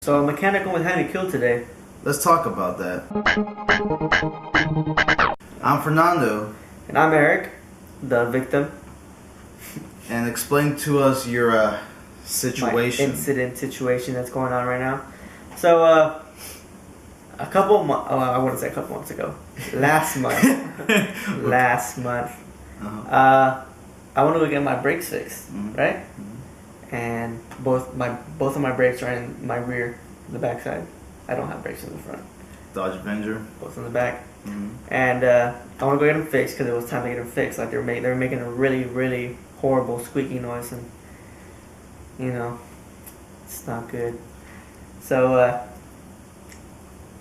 So a mechanic almost had me killed today. Let's talk about that. I'm Fernando. And I'm Eric, the victim. And explain to us your situation. My incident situation that's going on right now. So, I wouldn't say a couple months ago. Last month. Uh-huh. I want to go get my brakes fixed, right? Mm-hmm. And both of my brakes are in my rear, the back side. I don't have brakes in the front. Dodge Avenger. Both in the back. Mm-hmm. And I want to go get them fixed because it was time to get them fixed. Like they were making a really, really horrible squeaky noise, and it's not good. So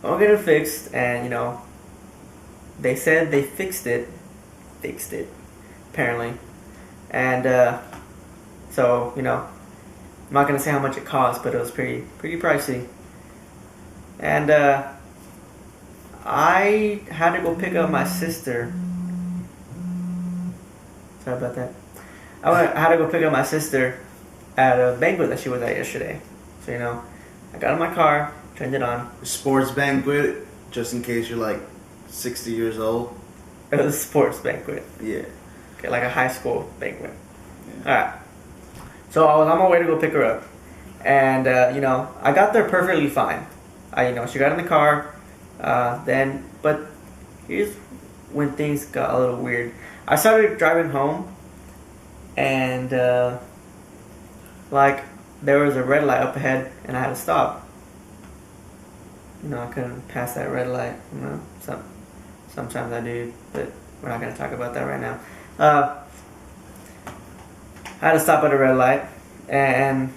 I want to get it fixed, and they said they fixed it, apparently, and so I'm not gonna say how much it cost, but it was pretty pricey, and I had to go pick up my sister. Sorry about that. I had to go pick up my sister at a banquet that she was at yesterday. So I got in my car, turned it on. Sports banquet, just in case you're like 60 years old. It was a sports banquet. Yeah. Okay, like a high school banquet. Yeah. Alright. So I was on my way to go pick her up. And, I got there perfectly fine. She got in the car. But here's when things got a little weird. I started driving home. And, there was a red light up ahead. And I had to stop. I couldn't pass that red light. Sometimes I do, but we're not going to talk about that right now. I had to stop at a red light, and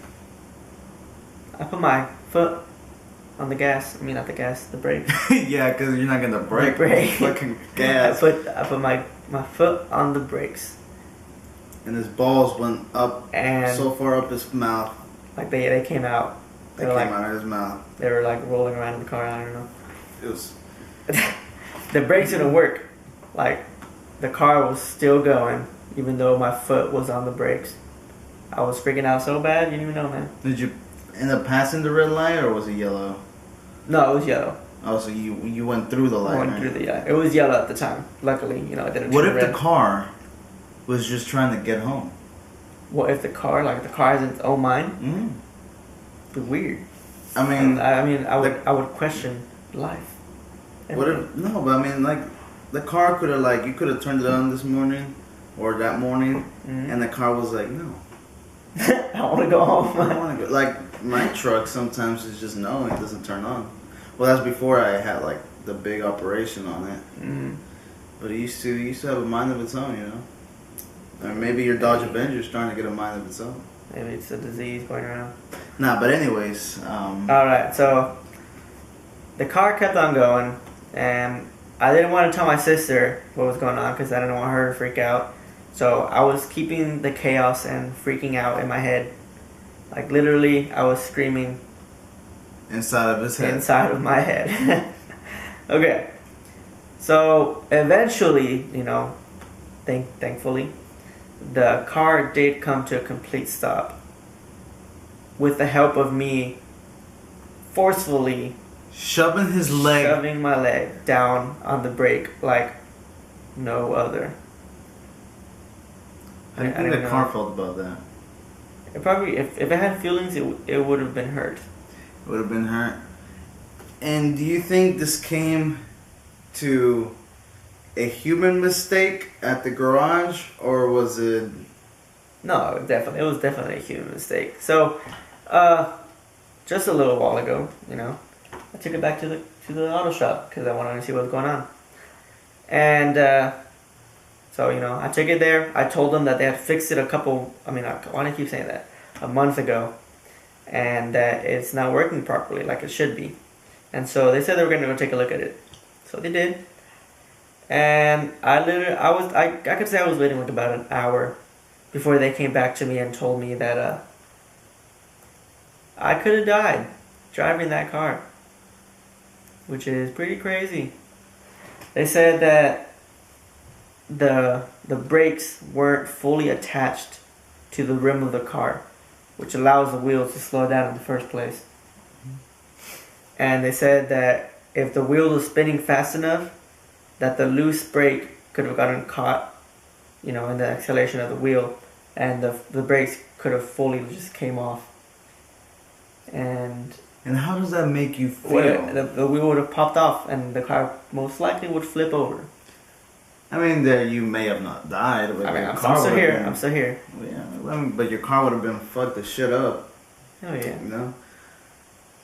I put my foot on the gas. I mean, not the gas, the brake. Yeah, because you're not going to brake. Fucking gas. I put my foot on the brakes. And his balls went up, and so far up his mouth. Like they came out. They came out of his mouth. They were like rolling around in the car. I don't know. It was. The brakes didn't work. Like the car was still going, even though my foot was on the brakes. I was freaking out so bad, you didn't even know, man. Did you end up passing the red light, or was it yellow? No, it was yellow. Oh, so you went through the light. I went through the It was yellow at the time. Luckily, it didn't. What if red. the car was just trying to get home? What if the car has its own mind? Mm. It'd be weird. I would question life. What if, no, but the car could have you could have turned it on this morning or that morning, and the car was like, no. I want to go home. I want to go. Like my truck sometimes is just no, it doesn't turn on. Well, that's before I had the big operation on it. Mm-hmm. But it used to have a mind of its own, Or maybe your Dodge Avenger is trying to get a mind of its own. Maybe it's a disease going around. Nah, but anyways. Alright, so the car kept on going, and I didn't want to tell my sister what was going on because I didn't want her to freak out. So I was keeping the chaos and freaking out in my head. Like literally, I was screaming. Inside of his head. Inside of my head. Okay. So eventually, thankfully, the car did come to a complete stop with the help of me forcefully shoving my leg down on the brake like no other. How do you think the car felt about that? It probably, if it had feelings, it would have been hurt. It would have been hurt. And do you think this came to a human mistake at the garage, or was it? No, it was definitely a human mistake. So, just a little while ago, I took it back to the auto shop because I wanted to see what was going on. And so I took it there. I told them that they had fixed it why do I keep saying that? A month ago, and that it's not working properly like it should be. And so they said they were going to go take a look at it. So they did. And I could say I was waiting like about an hour before they came back to me and told me that I could have died driving that car, which is pretty crazy. They said that the brakes weren't fully attached to the rim of the car, which allows the wheels to slow down in the first place. and they said that if the wheel was spinning fast enough, that the loose brake could have gotten caught, in the acceleration of the wheel, and the brakes could have fully just came off. And how does that make you feel? The wheel would have popped off, and the car most likely would flip over. I mean, that you may have not died, but I'm still here. I'm still here. Yeah, but your car would have been fucked the shit up. Oh yeah.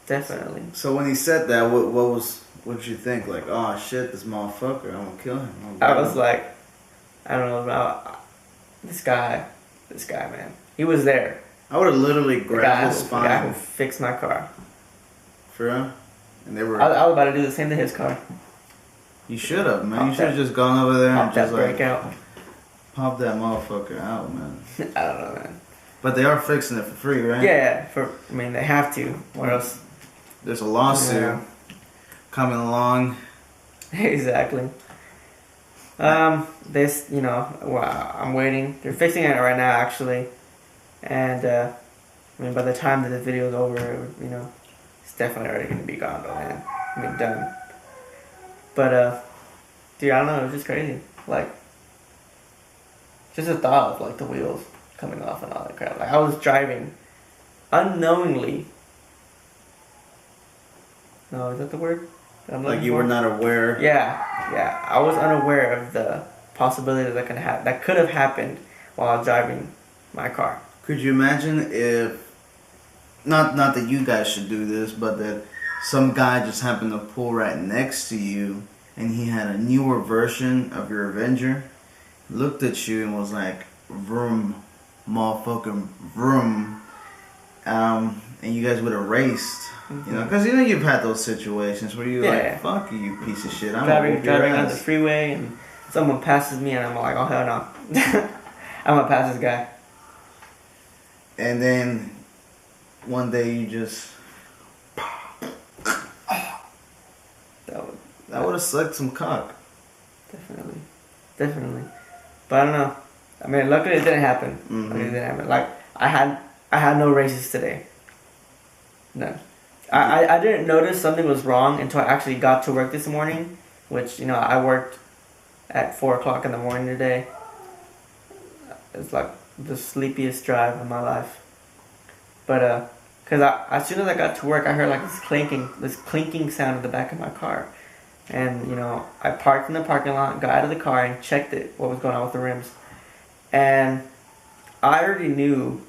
Definitely. So when he said that, what did you think? Like, oh shit, this motherfucker, I'm gonna kill him. I was like, I don't know about this guy, man. He was there. I would have literally grabbed his spine. The guy who fixed my car. For real? And they were. I was about to do the same to his car. You should have, man. You should have just gone over there and just brake out. Pop that motherfucker out, man. I don't know, man. But they are fixing it for free, right? Yeah. They have to. Or else. There's a lawsuit coming along. Exactly. This, I'm waiting. They're fixing it right now, actually. And, by the time that the video is over, it's definitely already going to be gone by then. Done. But, dude, I don't know, it was just crazy. Like, just the thought of, like, the wheels coming off and all that crap. Like, I was driving unknowingly. No, is that the word? Like you were not aware? Yeah. I was unaware of the possibility that could have happened while I was driving my car. Could you imagine if, not that you guys should do this, but that some guy just happened to pull right next to you and he had a newer version of your Avenger, looked at you and was like, vroom, motherfucking vroom, and you guys would have raced. Because you've had those situations where you're like, fuck you, piece of shit. I'm driving on the freeway and someone passes me and I'm like, oh hell no. I'm gonna pass this guy. And then one day you just that would have sucked some cock. Definitely. But I don't know. I mean, luckily it didn't happen. Like I had no races today. No. I didn't notice something was wrong until I actually got to work this morning, which, I worked at 4 o'clock in the morning today. It's like the sleepiest drive of my life. But, because as soon as I got to work, I heard like this clinking sound in the back of my car. And, I parked in the parking lot, got out of the car and checked what was going on with the rims. And I already knew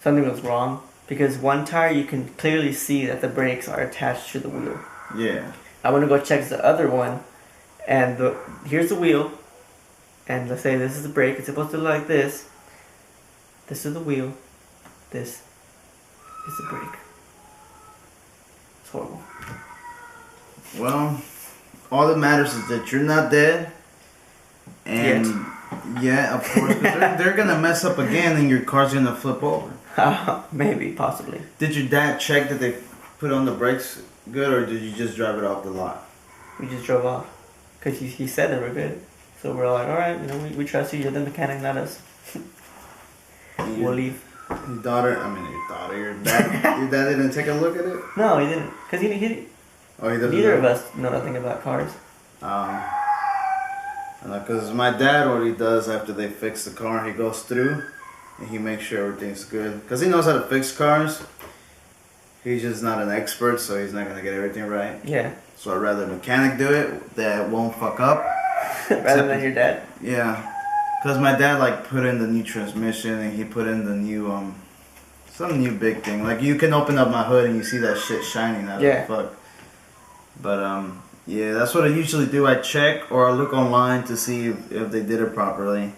something was wrong. Because one tire, you can clearly see that the brakes are attached to the wheel. Yeah. I want to go check the other one, and here's the wheel, and let's say this is the brake. It's supposed to look like this. This is the wheel. This is the brake. It's horrible. Well, all that matters is that you're not dead, and yeah, of course, they're gonna mess up again, and your car's gonna flip over. Maybe, possibly. Did your dad check that they put on the brakes good, or did you just drive it off the lot? We just drove off. Because he said they were good. So we're like, alright, we trust you. You're the mechanic, not us. We'll leave. Your dad, your dad didn't take a look at it? No, he didn't. Because he doesn't neither of us know nothing about cars. Because my dad, what he does after they fix the car, he goes through and he makes sure everything's good. Because he knows how to fix cars. He's just not an expert, so he's not going to get everything right. Yeah. So I'd rather a mechanic do it that won't fuck up. Rather than your dad? Yeah. Because my dad, put in the new transmission and he put in the new, some new big thing. Like, you can open up my hood and you see that shit shining out of the fuck. But, yeah, that's what I usually do. I check or I look online to see if they did it properly.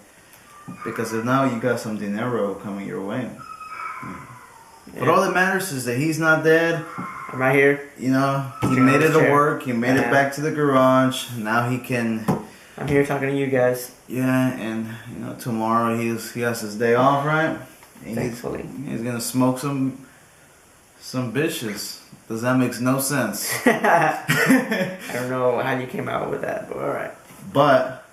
Because if now you got some dinero coming your way. Yeah. But all that matters is that he's not dead. I'm right here. He made it to work. He made it back to the garage. Now he can... I'm here talking to you guys. Yeah, and, tomorrow he has his day off, right? And Thankfully. He's going to smoke some bitches. Because that makes no sense. I don't know how you came out with that, but alright. But,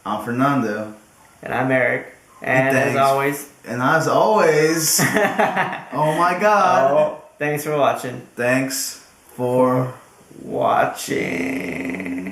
I'm Fernando. And I'm Eric. And as always... oh my God. Oh, thanks for watching. Thanks for watching.